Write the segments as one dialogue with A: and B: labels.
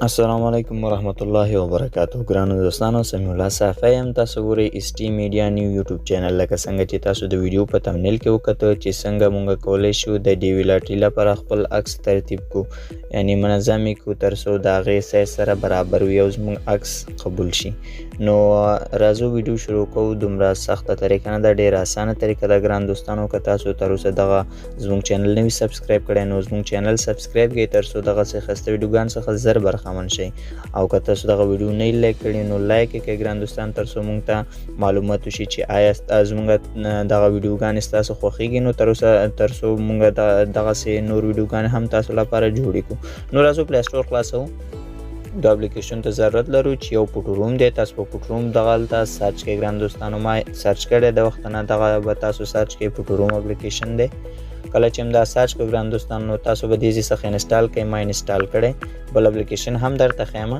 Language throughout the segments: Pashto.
A: السلام علیکم ورحمت الله وبرکاتہ. ګرانو دوستانو، سمیع الله صافی یم. تاسو ګورئ اس ټي میډیا نیو یوټیوب چینل. لکه څنګه چې تاسو د ویډیو په تمنیل کې وکتو چې څنګه مونږ کولی شو د ډي وي لاټري لپاره خپل عکس ترتیب کو، یعنی منظم کو تر څو د هغې سایز سره برابر وي او زموږ عکس قبول شي. نو راځو ویډیو شروع کوو. دومره سخته طریقه نه ده، ډېره اسانه طریقه ده. ګران دوستانو، که تاسو تر اوسه دغه زموږ چینل نه وي سبسکرایب کړی نو زموږ چینل سبسکرایب کړئ تر څو دغسې ښایسته ویډیوګانو څخه زر برخمن شئ. او که تاسو دغه ویډیو نه لایک کړي نو لایک یې کړئ ګران دوستان، تر څو موږ ته معلومات وشي چې آیا زموږ دغه ویډیوګانې ستاسو خوښیږي. نو تر څو موږ دغسې نور ویډیوګانې هم تاسو لپاره جوړې کړو. نو راځو پلی سټور خلاصوو. د اپلیکیشن ته ضرورت لرو چې یو پټ روم دی. تاسو په پټ روم دغلته سرچ کړئ ګران دوستانو. ما سرچ کړی د وخت نه، دغه به تاسو سرچ کړئ پټ روم اپلیکیشن دی. کله چې هم دا سرچ کړو ګران دوستانو نو تاسو به دې ځای څخه انسټال کړئ. ما انسټال کړی. بل اپلیکیشن هم درته ښیم،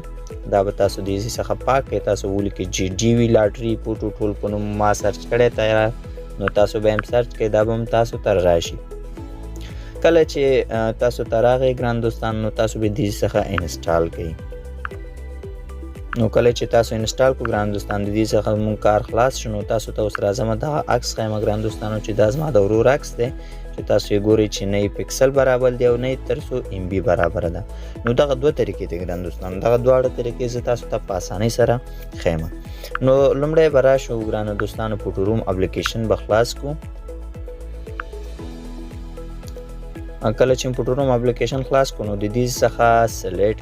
A: دا به تاسو دې ځای څخه پاک کړئ. تاسو ولیکئ چې ډي وي لاټري پوټو ټول په نوم ما سرچ کړی تیار، نو تاسو به هم سرچ کړئ، دا به هم تاسو ته راشي. کله چې تاسو ته راغی ګران دوستان نو تاسو به دې ځای څخه انسټال کړئ. نو کله چې تاسو انسټال کو ګران دوستان، د دې څخه مونږ کار خلاص شو. نو تاسو ته اوس راځم دغه عکس ښیم ګران دوستانو چې دا زما د ورور عکس دی چې تاسو یې ګورئ چې نه یې پکسل برابر دی او نه یې تر څو ام بي برابره ده. نو دغه دوه طریقې دي ګران دوستانو. دغه دواړه طریقې زه تاسو ته په اسانۍ سره ښیم. نو لومړی به راشو ګرانو دوستانو، پټو روم اپلیکیشن به خلاص کو. کله چې پټو روم اپلیکیشن خلاص کو نو د دې څخه سلیکټ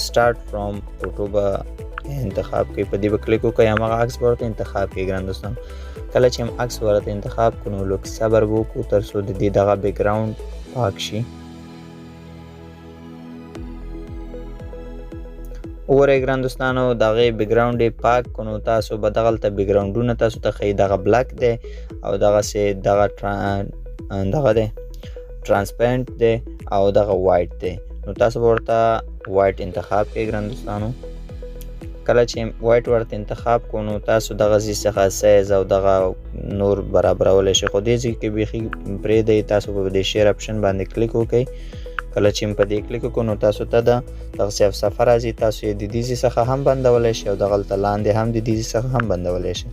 A: سٹارټ فرام فوټو به انتخاب کړئ. په دې به کلیک وکړئ، هماغه عکس به ورته انتخاب کړئ ګران دوستان. کله چې هم عکس ورته انتخاب کړو نو لږ صبر به وکړو تر څو د دې دغه بیکګراوند پاک شي. وګورئ ګران دوستانو، د هغې بیکګراوند یې پاک کړو نو تاسو به دغلته بیکګراوندونه تاسو ته ښیي. دغه بلک دی او دغسې دغه دی ترانسپیرنټ دی او دغه وایټ دی. نو تاسو به ورته وایټ انتخاب کړئ ګران دوستانو. کله چې وایټ ورته انتخاب کړو نو تاسو دغه ځای څخه سایز او دغه نور برابرولی شئ، خو دې ځای کې بیخي پرېږدئ. تاسو به د شیر اپشن باندې کلیک وکړئ. کله چې په دې کلیک وکړو نو تاسو ته دغسې یو صفحه راځي. تاسو یې د دې ځای څخه هم بندولی شئ او دغلته لاندې هم د دې ځای څخه هم بندولی شئ.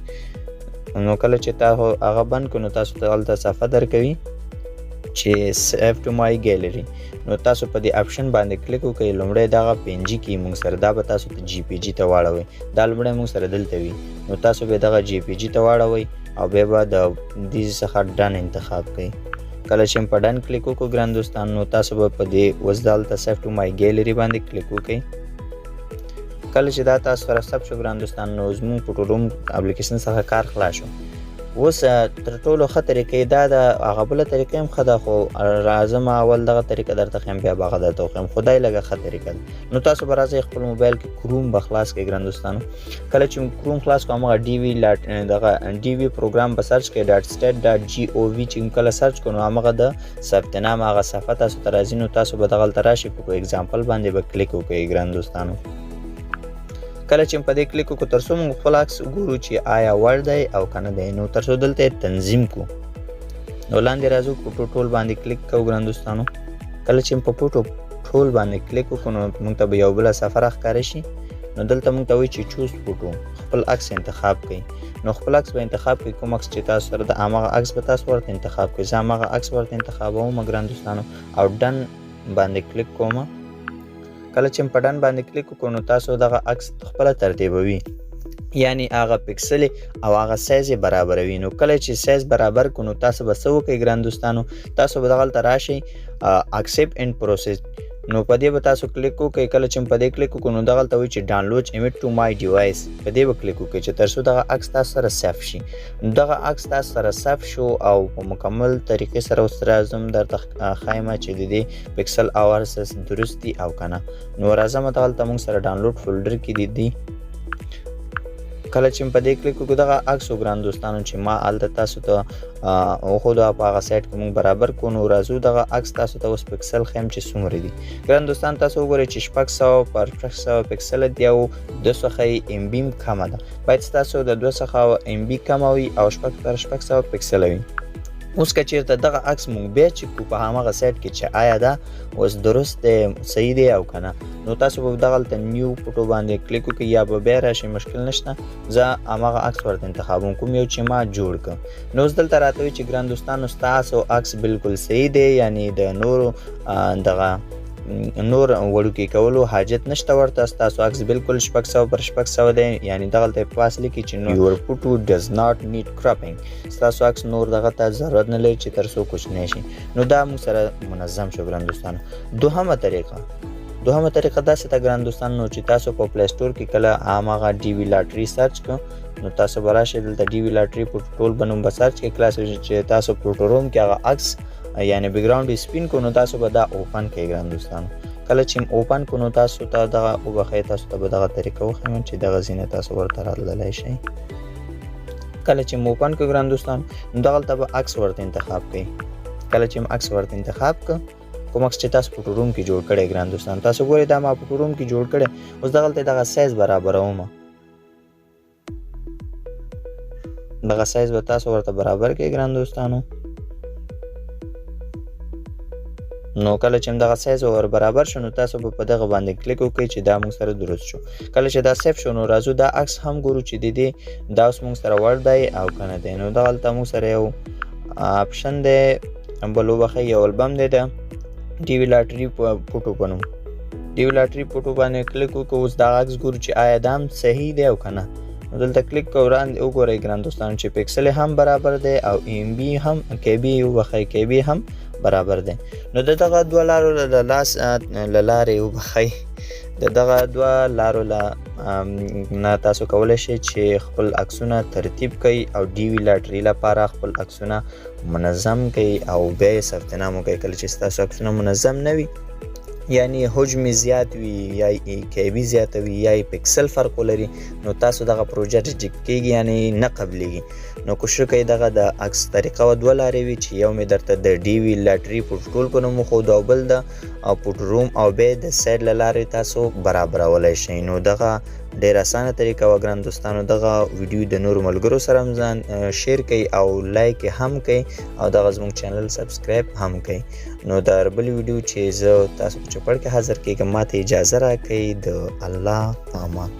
A: نو کله چې تاسو هغه بند کړو نو تاسو ته هلته صفحه درکوي چې سیف ټو مای ګیلري. نو تاسو په دې اپشن باندې کلیک وکړئ. لومړی دغه پینجي کې مونږ سره دا به تاسو ته جی پی جي ته واړوئ. دا لومړی مونږ سره دلته وي نو تاسو به دغه جی پی جي ته واړوئ او بیا به د دې څخه ډن انتخاب کړئ. کله چې په ډن کلیک وکړو ګران دوستان نو تاسو به په دې اوس دلته سیف ټو مای ګیلري باندې کلیک وکړئ. کله چې دا تاسو سره ثبت شو ګران دوستان نو زموږ پټو روم اپلیکیشن څخه کار خلاص شو. اوس تر ټولو ښه طریقې دا ده، هغه بله طریقه هم ښه ده، خو راځم اول دغه طریقه درته ښیم بیا به هغه درته وښیم، خو دا یې لږه ښه طریقه ده. نو تاسو به راځئ خپل موبایل کې کروم به خلاص کړئ ګران دوستانو. کله چې کروم خلاص کړو هماغه ډي وي پروګرام به سرچ کړئ .stat.gov چې کله سرچ کړو نو هماغه د ثبت نام هغه صفحه تاسو ته راځي. نو تاسو به دغلته راشئ په اګزامپل باندې به کلیک وکړئ ګران دوستانو. کله چې په دې کلیک وکړو تر څو موږ خپل عکس وګورو چې آیا وړ دی او که نه دی نو تر څو دلته تنظیم کو. نو لاندې راځو پټو ټول باندې کلیک کوو ګران دوستانو. کله چې په پټو ټول باندې کلیک وکړو نو موږ ته به یو بله صفحه راښکاره شي. نو دلته موږ ته وایي چې چوز پټو، خپل عکس انتخاب کړئ. نو خپل عکس به انتخاب کړئ، کوم عکس چې تاسو سره د هماغه عکس به تاسو ورته انتخاب کړئ. زه هماغه عکس ورته انتخابوم ګران دوستانو او ډن باندې کلیک کوم. کله چې په ډن باندې کلیک وکړو نو تاسو دغه عکس خپله ترتیبوي، یعنی هغه پکسل او هغه سایز یې برابروي. نو کله چې سایز برابر کړو نو تاسو به څه وکړئ ګران دوستانو، تاسو به دغلته راشئ اکسپټ اینډ پروسیس. نو په دې به تاسو کلیک وکړئ. کله چې په دې کلیک وکړو نو دغلته وایي چې ډاونلوډ امیج ټو مای ډیوایس، په دې به کلیک وکړئ چې تر څو دغه عکس تاسو سره سیف شي. نو دغه عکس تاسو سره سیف شو او په مکمل طریقې سره اوس راځم درته ښایم چې د دې پکسل اورسس درست دي او که نه. نو راځم دغلته موږ سره ډاونلوډ فولډر کې دي. کله چې په دې کلیک وکړو دغه عکس ګران دوستانو چې ما هلته تاسو ته وښودو په هغه سایټ کې موږ برابر کړو. نو راځو دغه عکس تاسو ته اوس پکسل ښیم چې څومره دي. ګران دوستان تاسو وګورئ چې 600 پر 600 پکسله دي او 200 څخه ام بي کمه ده. باید ستاسو د 200 ام بي کمه وي او 600 پکسله وي. اوس که چیرته دغه عکس مونږ بیا چک کړو په هماغه سایټ کې چې آیا دا اوس درست دی صحیح دی او که نه، نو تاسو به دغلته نیو فوټو باندې کلیک وکړئ یا به بیا راشئ، مشکل نشته. زه هماغه عکس ورته انتخابوم کوم یو چې ما جوړ کړ. نو اوس دلته راته وایي چې ګران دوستانو ستاسو عکس بالکل صحیح دی، یعنی د نورو دغه نور وړوکی کولو حاجت نشته ورته، ستاسو عکس بالکل 600 دی، یعنی دغلته په پاس لیکي چې your photo does not need cropping، ستاسو عکس نور دغه ته ضرورت نه لري چې تر څو کوچنی شي. نو دا موږ سره منظم شو ګران دوستانو. دوهمه طریقه داسې ده ګران دوستانو چې تاسو په پلی سټور کې کله هماغه ډي وي لاټري سرچ کړو، نو تاسو به راشئ دلته ډي وي لاټري په ټول به نوم به سرچ کړئ، کله چې تاسو فوټو روم کې هغه عکس یعنی بیکګراوند سپین کو، نو تاسو به دا اوپن کړئ ګران دوستانو. کله چې اوپن کو نو تاسو ته دغه وبخښئ، تاسو ته به دغه طریقه وښیم چې دغه ځینې تاسو ورته راتللی شئ. کله چې مو اوپن کړو ګران دوستانو، نو دغلته به عکس ورته انتخاب کړئ. کله چې عکس ورته انتخاب کړ، کوم عکس چې تاسو فوټو روم کې جوړ کړی ګران دوستانو، تاسو ګورئ دا ما فوټو روم کې جوړ کړی. اوس دغلته دغه سایز برابروم، دغه سایز به تاسو ورته برابر کړئ ګران دوستانو. نو کله چې دغه سایز ور برابر شو، نو تاسو به په دغه باندې کلیک وکړئ چې دا موږ سره درست شو. کله چې دا سیف شو، نو راځو دا عکس هم ګورو چې د دې دا اوس موږ سره ور دی او که نه دی. نو دغلته موږ سره یو آپشن دی، بل وبخښئ یو البم دی د ډي وي لاټري فوټو په نوم، ډي وي لاټري فوټو باندې کلیک وکړو. اوس دا عکس ګورو چې آیا دا هم صحیح دی او که نه. نو دلته کلیک کوو، وړاندې وګورئ ګران دوستانو چې پکسل هم برابر دی او ام بي هم کې بي هم برابر دی. نو د دغه دوه لارو له لارې وبخښئ، د دغه دوه لارو نه تاسو کولی شئ چې خپل عکسونه ترتیب کړئ او ډي وي لاټري لپاره خپل عکسونه منظم کړئ او بیا یې ثبت نام وکړئ. کله چې ستاسو عکسونه منظم نه وي، یعنی حجم زیات وي یا کې بي زیاته وي یا پکسل فرق ولري، نو تاسو دغه پروژه ریجیکټ کیږي، یعنی نه قبلیږي. نو کوشش وکړئ دغه د عکس طریقه دوه لارې وي چې یو مې درته د ډي وي لاټري فوټو ټول په نوم وښود او بل د فوټو روم او بیا د سایډ له لارې تاسو برابرولی شئ. نو دغه ډېر اسانه طریقه وه ګران دوستانو. دغه ویډیو د نورو ملګرو سره هم ځان شیر کړئ او لایک یې هم کړئ او دغه زموږ چینل سبسکرایب هم کړئ. نو د بلې ویډیو چې زه تاسو په چوپړ کې حاضر کېږم، ماته اجازه راکړئ. د الله په امان.